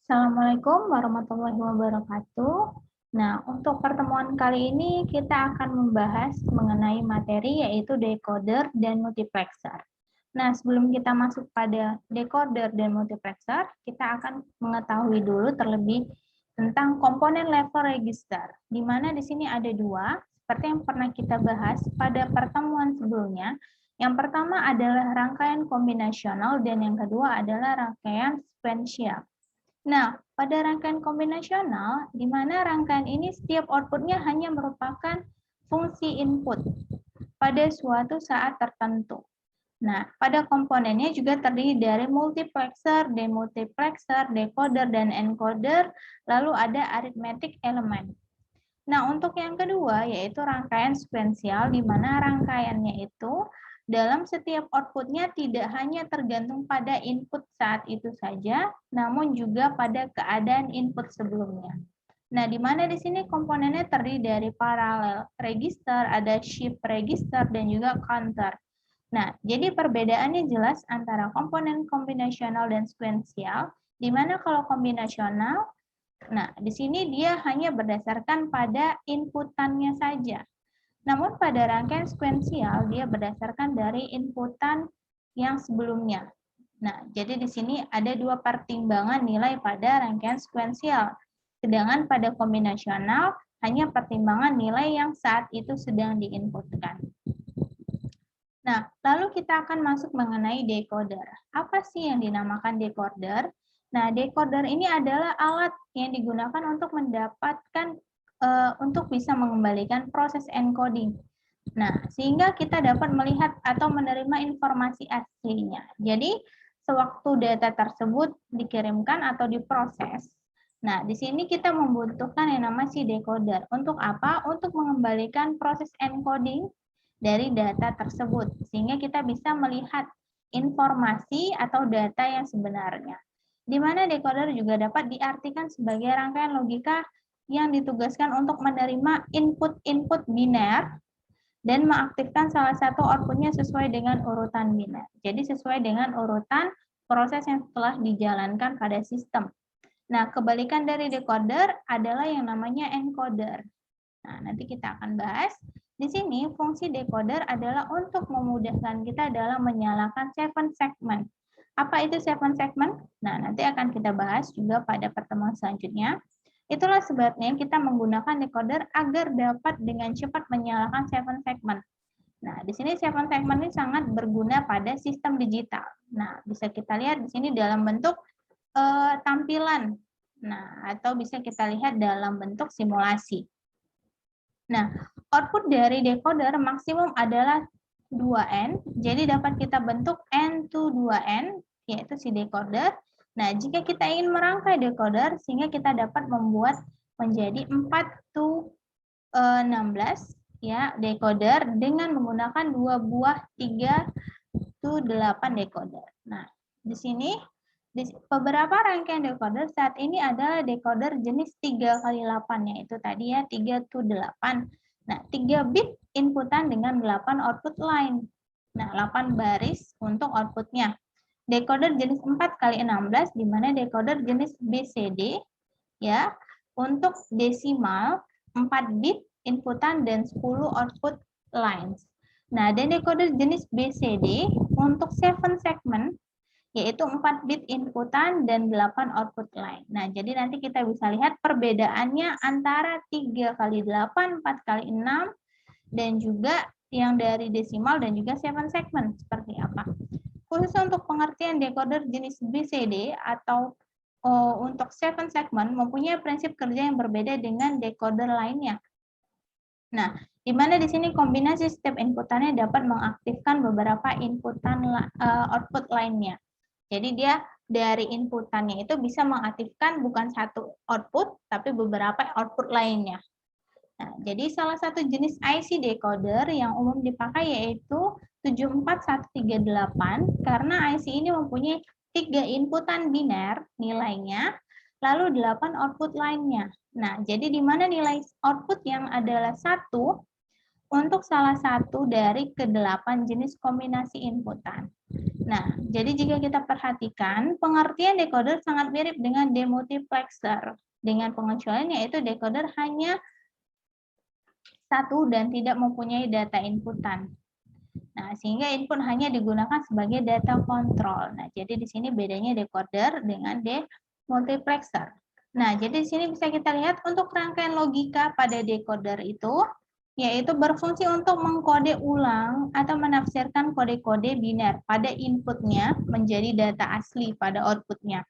Assalamualaikum warahmatullahi wabarakatuh. Nah, untuk pertemuan kali ini kita akan membahas mengenai materi yaitu decoder dan multiplexer. Nah, sebelum kita masuk pada decoder dan multiplexer, kita akan mengetahui dulu terlebih tentang komponen level register, di mana di sini ada dua, seperti yang pernah kita bahas pada pertemuan sebelumnya. Yang pertama adalah rangkaian kombinasional dan yang kedua adalah rangkaian sequential. Nah, pada rangkaian kombinasional, di mana rangkaian ini setiap outputnya hanya merupakan fungsi input pada suatu saat tertentu. Nah, pada komponennya juga terdiri dari multiplexer, demultiplexer, decoder, dan encoder, lalu ada arithmetic element. Nah, untuk yang kedua yaitu rangkaian sekuensial, di mana rangkaiannya itu dalam setiap outputnya tidak hanya tergantung pada input saat itu saja, namun juga pada keadaan input sebelumnya. Nah, di mana di sini komponennya terdiri dari parallel register, ada shift register, dan juga counter. Nah, jadi perbedaannya jelas antara komponen kombinasional dan sekuensial, di mana kalau kombinasional, nah, di sini dia hanya berdasarkan pada inputannya saja. Namun pada rangkaian sekuensial dia berdasarkan dari inputan yang sebelumnya. Nah, jadi di sini ada dua pertimbangan nilai pada rangkaian sekuensial. Sedangkan pada kombinasional hanya pertimbangan nilai yang saat itu sedang diinputkan. Nah, lalu kita akan masuk mengenai decoder. Apa sih yang dinamakan decoder? Nah, decoder ini adalah alat yang digunakan untuk mendapatkan untuk bisa mengembalikan proses encoding. Nah, sehingga kita dapat melihat atau menerima informasi aslinya. Jadi, sewaktu data tersebut dikirimkan atau diproses, nah, di sini kita membutuhkan yang namanya si decoder. Untuk apa? Untuk mengembalikan proses encoding dari data tersebut, sehingga kita bisa melihat informasi atau data yang sebenarnya. Di mana decoder juga dapat diartikan sebagai rangkaian logika yang ditugaskan untuk menerima input-input biner dan mengaktifkan salah satu outputnya sesuai dengan urutan biner. Jadi sesuai dengan urutan proses yang telah dijalankan pada sistem. Nah, kebalikan dari decoder adalah yang namanya encoder. Nah, nanti kita akan bahas. Di sini fungsi decoder adalah untuk memudahkan kita dalam menyalakan 7 segment. Apa itu 7 segment? Nah, nanti akan kita bahas juga pada pertemuan selanjutnya. Itulah sebabnya kita menggunakan decoder agar dapat dengan cepat menyalakan 7 segment. Nah, di sini 7 segment ini sangat berguna pada sistem digital. Nah, bisa kita lihat di sini dalam bentuk tampilan. Nah, atau bisa kita lihat dalam bentuk simulasi. Nah, output dari decoder maksimum adalah 2N, jadi dapat kita bentuk N to 2N, yaitu si decoder. Nah, jika kita ingin merangkai decoder, sehingga kita dapat membuat menjadi 4 to 16, ya, decoder dengan menggunakan 2 buah 3 to 8 decoder. Nah, di sini beberapa rangkaian decoder saat ini adalah decoder jenis 3x8, yaitu tadi ya 3 to 8. Nah, 3 bit inputan dengan 8 output line. Nah, 8 baris untuk outputnya. Decoder jenis 4x16, di mana decoder jenis BCD, ya, untuk desimal 4 bit inputan dan 10 output lines. Nah, dan decoder jenis BCD untuk 7 segment, yaitu 4 bit inputan dan 8 output line. Nah, jadi nanti kita bisa lihat perbedaannya antara 3x8, 4x6, dan juga yang dari desimal dan juga 7 segment seperti apa. Khusus untuk pengertian decoder jenis BCD atau untuk 7 segment mempunyai prinsip kerja yang berbeda dengan decoder lainnya. Nah, di mana di sini kombinasi step inputannya dapat mengaktifkan beberapa inputan output lainnya. Jadi dia dari inputannya itu bisa mengaktifkan bukan satu output, tapi beberapa output lainnya. Nah, jadi salah satu jenis IC decoder yang umum dipakai yaitu 74138, karena IC ini mempunyai 3 inputan biner nilainya, lalu 8 output lainnya. Nah, jadi di mana nilai output yang adalah 1, untuk salah satu dari ke-8 jenis kombinasi inputan. Nah, jadi jika kita perhatikan, pengertian decoder sangat mirip dengan demultiplexer. Dengan pengecualian yaitu decoder hanya satu dan tidak mempunyai data inputan. Nah, sehingga input hanya digunakan sebagai data kontrol. Nah, jadi di sini bedanya decoder dengan demultiplexer. Nah, jadi di sini bisa kita lihat untuk rangkaian logika pada decoder itu, yaitu berfungsi untuk mengkode ulang atau menafsirkan kode-kode biner pada inputnya menjadi data asli pada outputnya.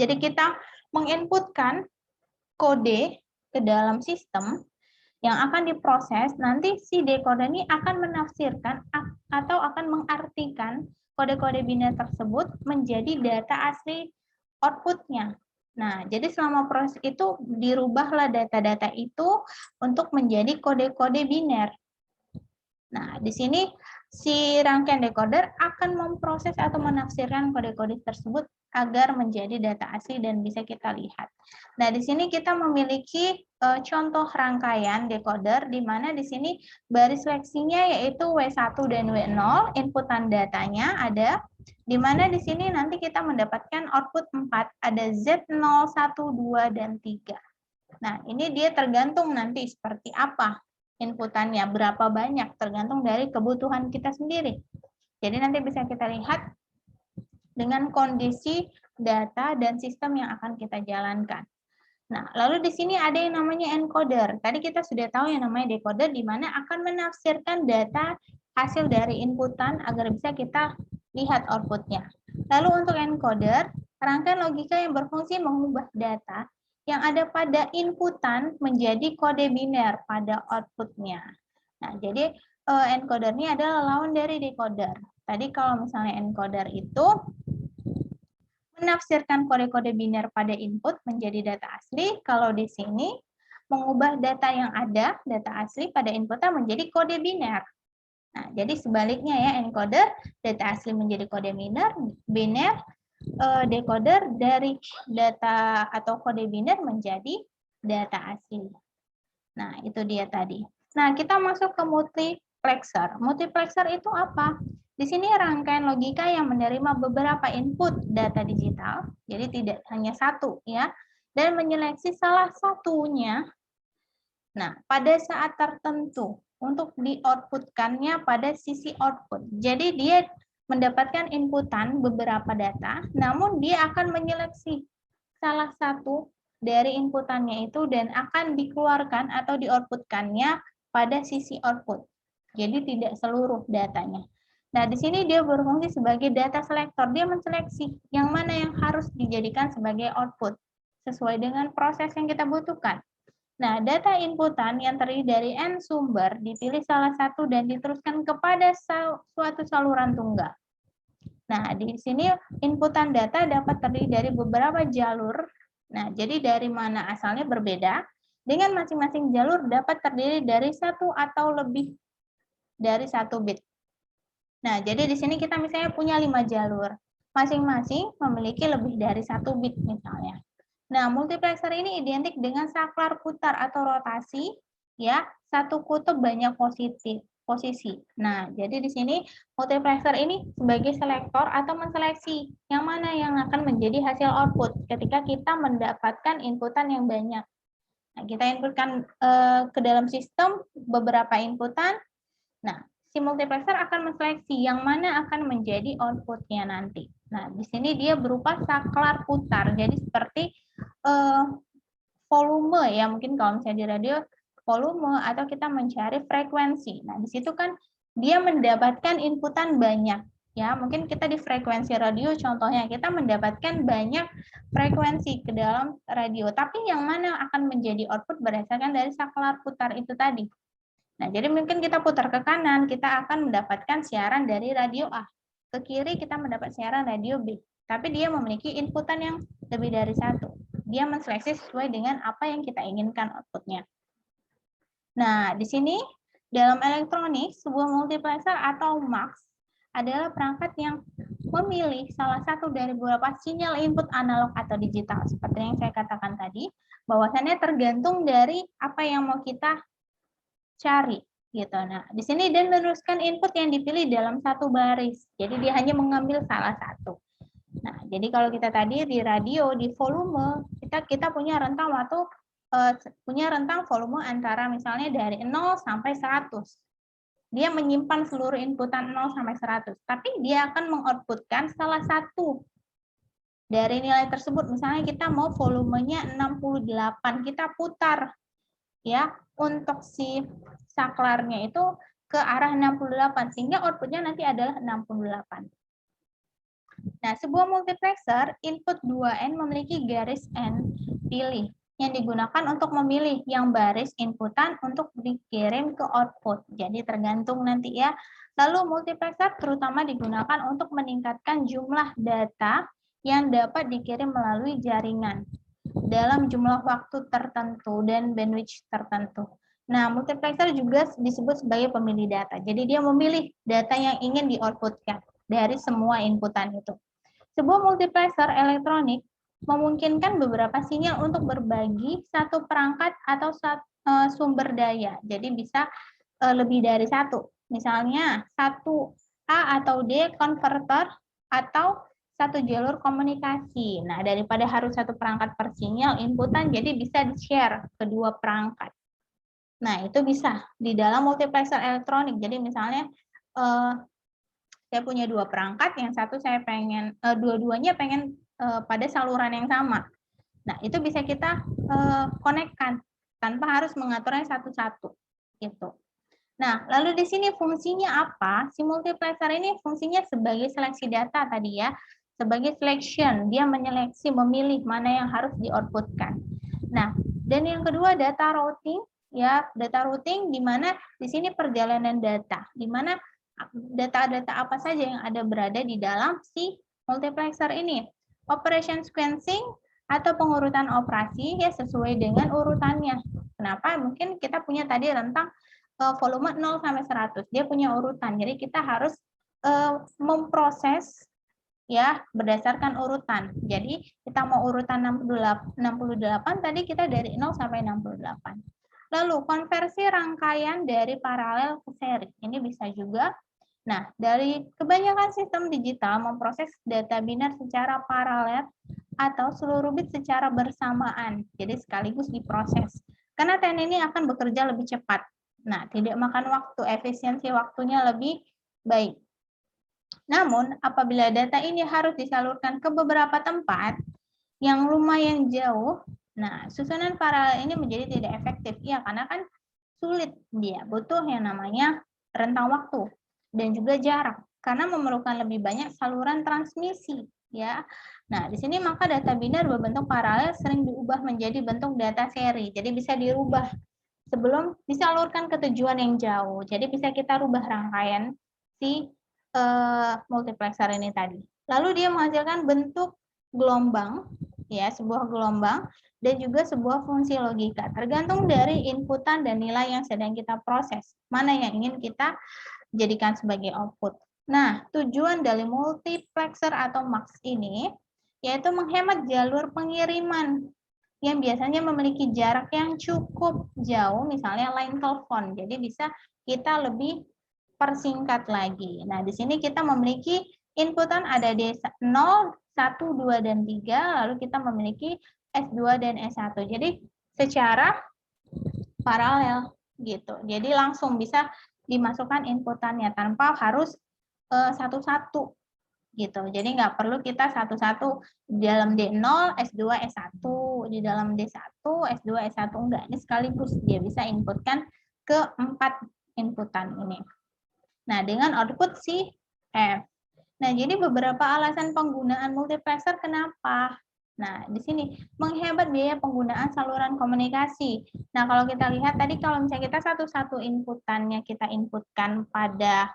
Jadi kita menginputkan kode ke dalam sistem yang akan diproses, nanti si decoder ini akan menafsirkan atau akan mengartikan kode-kode biner tersebut menjadi data asli outputnya. Nah, jadi selama proses itu dirubahlah data-data itu untuk menjadi kode-kode biner. Nah, di sini si rangkaian decoder akan memproses atau menafsirkan kode-kode tersebut agar menjadi data asli dan bisa kita lihat. Nah, di sini kita memiliki contoh rangkaian decoder di mana di sini baris seleksinya yaitu W1 dan W0, inputan datanya ada, di mana di sini nanti kita mendapatkan output 4, ada Z0, 1, 2, dan 3. Nah, ini dia tergantung nanti seperti apa inputannya, berapa banyak, tergantung dari kebutuhan kita sendiri. Jadi nanti bisa kita lihat dengan kondisi data dan sistem yang akan kita jalankan. Nah, lalu di sini ada yang namanya encoder. Tadi kita sudah tahu yang namanya decoder, di mana akan menafsirkan data hasil dari inputan agar bisa kita lihat outputnya. Lalu untuk encoder, rangkaian logika yang berfungsi mengubah data yang ada pada inputan menjadi kode biner pada outputnya. Nah, jadi encoder ini adalah lawan dari decoder. Tadi kalau misalnya encoder itu menafsirkan kode-kode biner pada input menjadi data asli, kalau di sini mengubah data yang ada, data asli pada inputnya menjadi kode biner. Nah, jadi sebaliknya ya, encoder data asli menjadi kode biner, decoder dari data atau kode biner menjadi data asli. Nah, itu dia tadi. Nah, kita masuk ke multiplexer. Multiplexer itu apa? Di sini rangkaian logika yang menerima beberapa input data digital, jadi tidak hanya satu ya, dan menyeleksi salah satunya. Nah, pada saat tertentu untuk di-outputkannya pada sisi output. Jadi dia mendapatkan inputan beberapa data, namun dia akan menyeleksi salah satu dari inputannya itu dan akan dikeluarkan atau di-outputkannya pada sisi output. Jadi tidak seluruh datanya. Nah, di sini dia berfungsi sebagai data selektor. Dia menseleksi yang mana yang harus dijadikan sebagai output sesuai dengan proses yang kita butuhkan. Nah, data inputan yang terdiri dari N sumber dipilih salah satu dan diteruskan kepada suatu saluran tunggal. Nah, di sini inputan data dapat terdiri dari beberapa jalur. Nah, jadi dari mana asalnya berbeda, dengan masing-masing jalur dapat terdiri dari satu atau lebih dari 1 bit. Nah, jadi di sini kita misalnya punya 5 jalur. Masing-masing memiliki lebih dari 1 bit misalnya. Nah, multiplexer ini identik dengan saklar putar atau rotasi, ya, satu kutub banyak posisi. Nah, jadi di sini multiplexer ini sebagai selektor atau menseleksi yang mana yang akan menjadi hasil output ketika kita mendapatkan inputan yang banyak. Nah, kita inputkan ke dalam sistem beberapa inputan. Nah, si multiplexer akan menseleksi yang mana akan menjadi outputnya nanti. Nah, di sini dia berupa saklar putar. Jadi seperti volume ya, mungkin kalau misalnya di radio volume atau kita mencari frekuensi. Nah, di situ kan dia mendapatkan inputan banyak. Ya, mungkin kita di frekuensi radio contohnya kita mendapatkan banyak frekuensi ke dalam radio, tapi yang mana akan menjadi output berdasarkan dari saklar putar itu tadi. Nah, jadi mungkin kita putar ke kanan, kita akan mendapatkan siaran dari radio A. Ke kiri kita mendapat siaran radio B. Tapi dia memiliki inputan yang lebih dari satu. Dia menseleksi sesuai dengan apa yang kita inginkan outputnya. Nah, di sini dalam elektronik, sebuah multiplexer atau mux adalah perangkat yang memilih salah satu dari beberapa sinyal input analog atau digital. Seperti yang saya katakan tadi, bahwasannya tergantung dari apa yang mau kita cari. gitu. Nah, di sini dia meneruskan input yang dipilih dalam satu baris. Jadi dia hanya mengambil salah satu. Nah, jadi kalau kita tadi di radio, di volume, kita punya rentang waktu punya rentang volume antara misalnya dari 0 sampai 100. Dia menyimpan seluruh inputan 0 sampai 100, tapi dia akan mengoutputkan salah satu dari nilai tersebut. Misalnya kita mau volumenya 68, kita putar ya untuk si saklarnya itu ke arah 68 sehingga outputnya nanti adalah 68. Nah, sebuah multiplexer input 2N memiliki garis N pilih yang digunakan untuk memilih yang baris inputan untuk dikirim ke output. Jadi tergantung nanti ya. Lalu multiplexer terutama digunakan untuk meningkatkan jumlah data yang dapat dikirim melalui jaringan dalam jumlah waktu tertentu dan bandwidth tertentu. Nah, multiplexer juga disebut sebagai pemilih data. Jadi dia memilih data yang ingin di-outputkan dari semua inputan itu. Sebuah multiplexer elektronik memungkinkan beberapa sinyal untuk berbagi satu perangkat atau sumber daya. Jadi bisa lebih dari satu. Misalnya satu A atau D converter atau satu jalur komunikasi. Nah, daripada harus satu perangkat per sinyal inputan, jadi bisa di-share kedua perangkat. Nah, itu bisa di dalam multiplexer elektronik. Jadi misalnya saya punya dua perangkat, yang satu saya pengen, dua-duanya pengen pada saluran yang sama. Nah, itu bisa kita konekkan tanpa harus mengaturnya satu-satu. Gitu. Nah, lalu di sini fungsinya apa? Si multiplexer ini fungsinya sebagai seleksi data tadi ya, sebagai selection, dia menyeleksi, memilih mana yang harus di-outputkan. Nah, dan yang kedua data routing, ya data routing di mana di sini perjalanan data, di mana data-data apa saja yang ada berada di dalam si multiplexer ini. Operation sequencing atau pengurutan operasi ya sesuai dengan urutannya. Kenapa? Mungkin kita punya tadi rentang volume 0 sampai 100. Dia punya urutan. Jadi kita harus memproses ya berdasarkan urutan. Jadi kita mau urutan 68 tadi kita dari 0 sampai 68. Lalu konversi rangkaian dari paralel ke seri. Ini bisa juga. Nah, dari kebanyakan sistem digital memproses data biner secara paralel atau seluruh bit secara bersamaan. Jadi sekaligus diproses. Karena TN ini akan bekerja lebih cepat. Nah, tidak makan waktu, efisiensi waktunya lebih baik. Namun, apabila data ini harus disalurkan ke beberapa tempat yang lumayan jauh, nah, susunan paralel ini menjadi tidak efektif. Ya, karena kan sulit dia, butuh yang namanya rentang waktu dan juga jarak, karena memerlukan lebih banyak saluran transmisi. Ya, nah di sini maka data biner berbentuk paralel sering diubah menjadi bentuk data seri. Jadi bisa dirubah sebelum disalurkan ke tujuan yang jauh. Jadi bisa kita rubah rangkaian si multiplexer ini tadi. Lalu dia menghasilkan bentuk gelombang, ya sebuah gelombang dan juga sebuah fungsi logika. Tergantung dari inputan dan nilai yang sedang kita proses. Mana yang ingin kita jadikan sebagai output. Nah, tujuan dari multiplexer atau MUX ini yaitu menghemat jalur pengiriman yang biasanya memiliki jarak yang cukup jauh, misalnya line telepon. Jadi bisa kita lebih persingkat lagi. Nah, di sini kita memiliki inputan ada D0, 1, 2, dan 3, lalu kita memiliki S2 dan S1. Jadi secara paralel gitu. Jadi langsung bisa dimasukkan inputannya tanpa harus satu-satu gitu. Jadi nggak perlu kita satu-satu di dalam D0, S2, S1, di dalam D1, S2, S1 enggak. Ini sekaligus dia bisa inputkan ke 4 inputan ini. Nah, dengan output si F. Nah, jadi beberapa alasan penggunaan multiplexer kenapa? Nah, di sini menghemat biaya penggunaan saluran komunikasi. Nah, kalau kita lihat tadi kalau misalnya kita satu-satu inputannya kita inputkan pada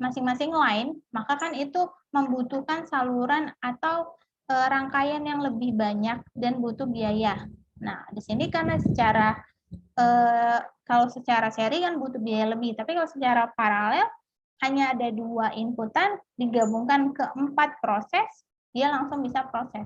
masing-masing line, maka kan itu membutuhkan saluran atau rangkaian yang lebih banyak dan butuh biaya. Nah, di sini karena secara kalau secara seri kan butuh biaya lebih, tapi kalau secara paralel hanya ada 2 inputan digabungkan ke 4 proses, dia langsung bisa proses.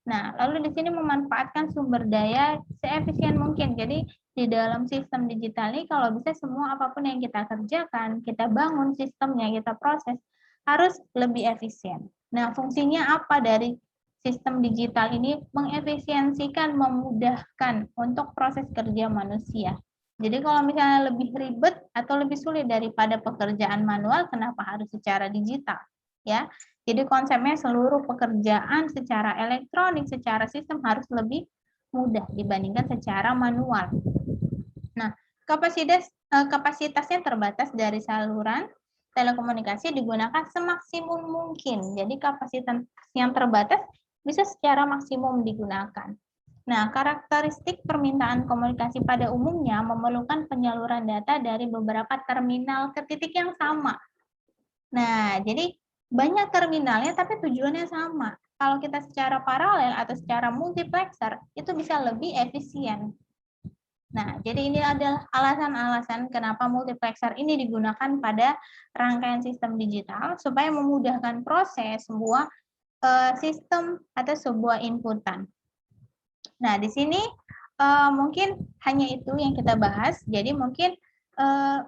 Nah, lalu di sini memanfaatkan sumber daya seefisien mungkin. Jadi di dalam sistem digital ini kalau bisa semua apapun yang kita kerjakan, kita bangun sistemnya, kita proses, harus lebih efisien. Nah, fungsinya apa dari sistem digital ini? Mengefisiensikan, memudahkan untuk proses kerja manusia. Jadi kalau misalnya lebih ribet atau lebih sulit daripada pekerjaan manual, kenapa harus secara digital? Ya, jadi konsepnya seluruh pekerjaan secara elektronik, secara sistem harus lebih mudah dibandingkan secara manual. Nah, kapasitasnya terbatas dari saluran telekomunikasi digunakan semaksimum mungkin. Jadi kapasitas yang terbatas bisa secara maksimum digunakan. Nah, karakteristik permintaan komunikasi pada umumnya memerlukan penyaluran data dari beberapa terminal ke titik yang sama. Nah, jadi banyak terminalnya tapi tujuannya sama. Kalau kita secara paralel atau secara multiplexer, itu bisa lebih efisien. Nah, jadi ini adalah alasan-alasan kenapa multiplexer ini digunakan pada rangkaian sistem digital supaya memudahkan proses sebuah sistem atau sebuah inputan. Nah, di sini mungkin hanya itu yang kita bahas. Jadi mungkin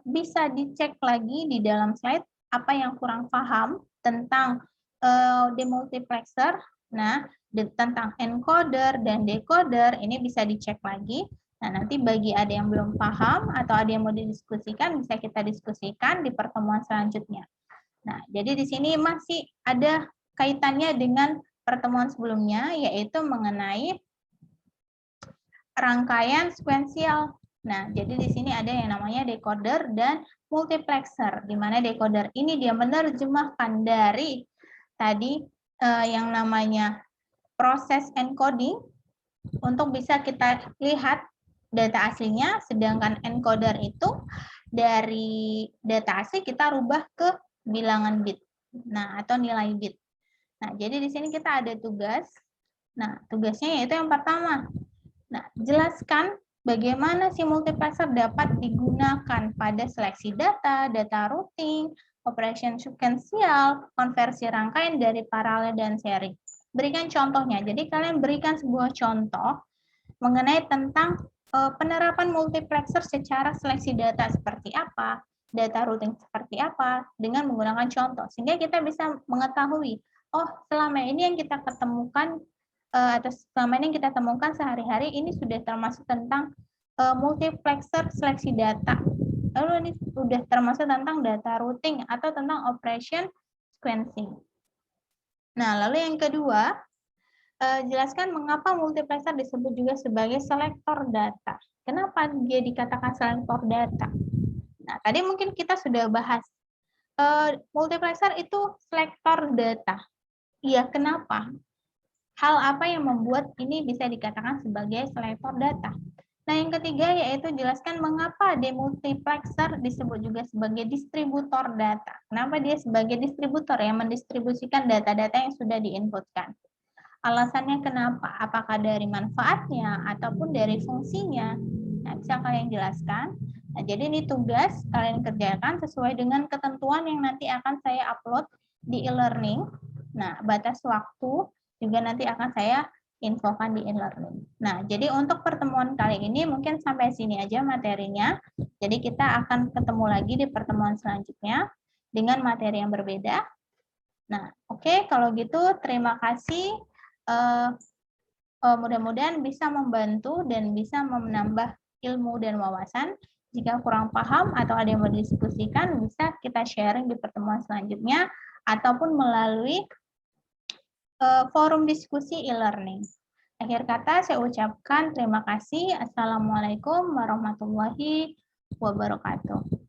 bisa dicek lagi di dalam slide apa yang kurang paham tentang demultiplexer. Nah, tentang encoder dan decoder ini bisa dicek lagi. Nah, nanti bagi ada yang belum paham atau ada yang mau didiskusikan, bisa kita diskusikan di pertemuan selanjutnya. Nah, jadi di sini masih ada kaitannya dengan pertemuan sebelumnya, yaitu mengenai rangkaian sekuensial. Nah, jadi di sini ada yang namanya decoder dan multiplexer, di mana decoder ini dia menerjemahkan dari tadi yang namanya proses encoding untuk bisa kita lihat data aslinya, sedangkan encoder itu dari data asli kita rubah ke bilangan bit. Nah, atau nilai bit. Nah, jadi di sini kita ada tugas. Nah, tugasnya yaitu yang pertama. Nah, jelaskan bagaimana si multiplexer dapat digunakan pada seleksi data, data routing, operation sequential, konversi rangkaian dari paralel dan seri. Berikan contohnya. Jadi kalian berikan sebuah contoh mengenai tentang penerapan multiplexer secara seleksi data seperti apa, data routing seperti apa, dengan menggunakan contoh. Sehingga kita bisa mengetahui, oh selama ini yang kita ketemukan atau selama ini kita temukan sehari-hari ini sudah termasuk tentang multiplexer seleksi data. Lalu ini sudah termasuk tentang data routing atau tentang operation sequencing. Nah, lalu yang kedua, jelaskan mengapa multiplexer disebut juga sebagai selektor data. Kenapa dia dikatakan selektor data? Nah, tadi mungkin kita sudah bahas. Multiplexer itu selektor data. Iya, kenapa? Hal apa yang membuat ini bisa dikatakan sebagai selektor data? Nah, yang ketiga yaitu jelaskan mengapa demultiplexer disebut juga sebagai distributor data. Kenapa dia sebagai distributor yang mendistribusikan data-data yang sudah diinputkan? Alasannya kenapa? Apakah dari manfaatnya ataupun dari fungsinya? Nah, bisa kalian jelaskan. Nah, jadi ini tugas kalian kerjakan sesuai dengan ketentuan yang nanti akan saya upload di e-learning. Nah, batas waktu juga nanti akan saya infokan di e-learning. Nah, jadi untuk pertemuan kali ini mungkin sampai sini aja materinya. Jadi kita akan ketemu lagi di pertemuan selanjutnya dengan materi yang berbeda. Nah, oke, kalau gitu terima kasih. Mudah-mudahan bisa membantu dan bisa menambah ilmu dan wawasan. Jika kurang paham atau ada yang mau didiskusikan, bisa kita sharing di pertemuan selanjutnya ataupun melalui forum diskusi e-learning. Akhir kata saya ucapkan terima kasih. Assalamualaikum warahmatullahi wabarakatuh.